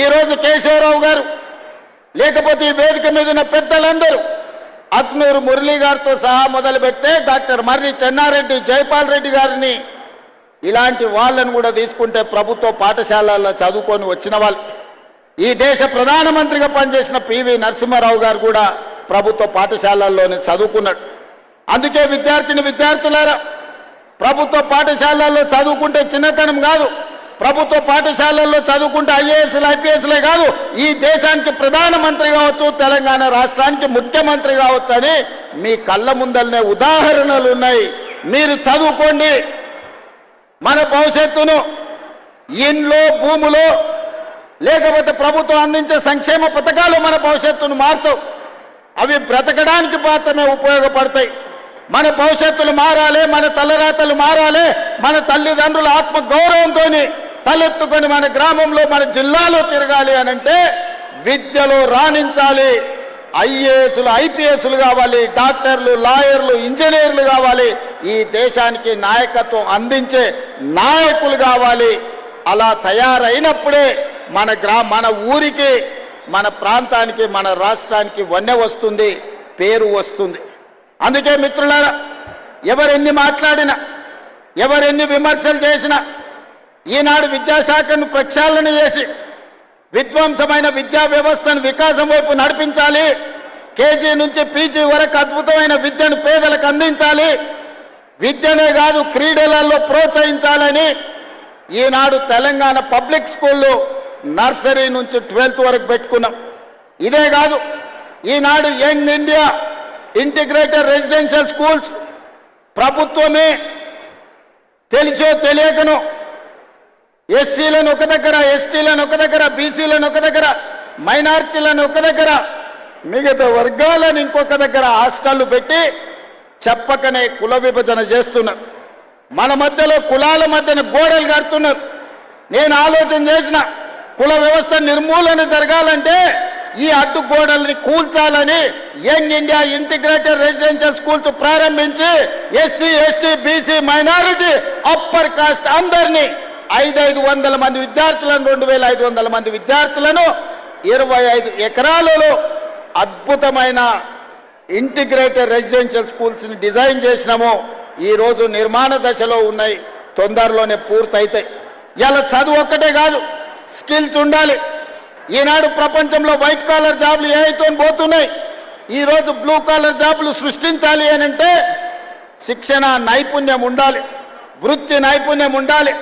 ఈరోజు కేశవరావు గారు లేకపోతే ఈ వేదిక మీద ఉన్న పెద్దలందరూ అక్నూరు మురళీ గారితో సహా మొదలు పెడితే డాక్టర్ మర్రి చెన్నారెడ్డి, జైపాల్ రెడ్డి గారిని ఇలాంటి వాళ్ళను కూడా తీసుకుంటే ప్రభుత్వ పాఠశాలల్లో చదువుకొని వచ్చిన వాళ్ళు, ఈ దేశ ప్రధానమంత్రిగా పనిచేసిన పివి నరసింహారావు గారు కూడా ప్రభుత్వ పాఠశాలల్లోనే చదువుకున్నాడు. అందుకే విద్యార్థులారా, ప్రభుత్వ పాఠశాలల్లో చదువుకుంటే చిన్నతనం కాదు, ప్రభుత్వ పాఠశాలల్లో చదువుకుంటే ఐఏఎస్లు ఐపీఎస్లే కాదు, ఈ దేశానికి ప్రధానమంత్రి కావచ్చు, తెలంగాణ రాష్ట్రానికి ముఖ్యమంత్రి కావచ్చు అని మీ కళ్ళ ముందరనే ఉదాహరణలు ఉన్నాయి. మీరు చదువుకోండి. మన భవిష్యత్తును ఇంట్లో, భూములో, లేకపోతే ప్రభుత్వం అందించే సంక్షేమ పథకాలు మన భవిష్యత్తును మార్చవు. అవి బ్రతకడానికి మాత్రమే ఉపయోగపడతాయి. మన భవిష్యత్తులు మారాలి, మన తలరాతలు మారాలి, మన తల్లిదండ్రుల ఆత్మ గౌరవంతో తలెత్తుకొని మన గ్రామంలో, మన జిల్లాలో తిరగాలి అనంటే విద్యలో రాణించాలి. ఐఏఎస్లు ఐపీఎస్లు కావాలి, డాక్టర్లు, లాయర్లు, ఇంజనీర్లు కావాలి. ఈ దేశానికి నాయకత్వం అందించే నాయకులు కావాలి. అలా తయారైనప్పుడే మన ఊరికి, మన ప్రాంతానికి, మన రాష్ట్రానికి వన్నె వస్తుంది, పేరు వస్తుంది. అందుకే మిత్రులారా, ఎవరెన్ని మాట్లాడినా, ఎవరెన్ని విమర్శలు చేసినా, ఈనాడు విద్యాశాఖను ప్రక్షాళన చేసి విధ్వంసమైన విద్యా వ్యవస్థను వికాసం వైపు నడిపించాలి. కేజీ నుంచి పీజీ వరకు అద్భుతమైన విద్యను పేదలకు అందించాలి. విద్యనే కాదు, క్రీడలలో ప్రోత్సహించాలని ఈనాడు తెలంగాణ పబ్లిక్ స్కూళ్ళు నర్సరీ నుంచి 12th వరకు పెట్టుకున్నాం. ఇదే కాదు, ఈనాడు young India integrated residential schools ప్రభుత్వమే తెలిసో తెలియకనో ఎస్సీలను ఒక దగ్గర, ఎస్టీలను ఒక దగ్గర, బీసీలను ఒక దగ్గర, మైనారిటీలను ఒక దగ్గర, మిగతా వర్గాలను ఇంకొక దగ్గర హాస్టళ్లు పెట్టి చెప్పకనే కుల విభజన చేస్తున్నారు. మన మధ్యలో కులాల మధ్యన గోడలు కడుతున్నారు. నేను ఆలోచన చేసిన, కుల వ్యవస్థ నిర్మూలన జరగాలంటే ఈ అడ్డు గోడల్ని కూల్చాలని young India integrated residential schools ప్రారంభించి SC, ST, BC, minority, upper caste అందరినీ 500 మంది విద్యార్థులను, 2500 మంది విద్యార్థులను 25 ఎకరాలలో అద్భుతమైన ఇంటిగ్రేటెడ్ రెసిడెన్షియల్ స్కూల్స్ని డిజైన్ చేసినాము. ఈరోజు నిర్మాణ దశలో ఉన్నాయి, తొందరలోనే పూర్తయితాయి. ఇలా చదువు ఒక్కటే కాదు, స్కిల్స్ ఉండాలి. ఈనాడు ప్రపంచంలో వైట్ కాలర్ జాబ్లు ఏఐతో పోతున్నాయి. ఈరోజు బ్లూ కాలర్ జాబ్లు సృష్టించాలి అని అంటే శిక్షణ నైపుణ్యం ఉండాలి, వృత్తి నైపుణ్యం ఉండాలి.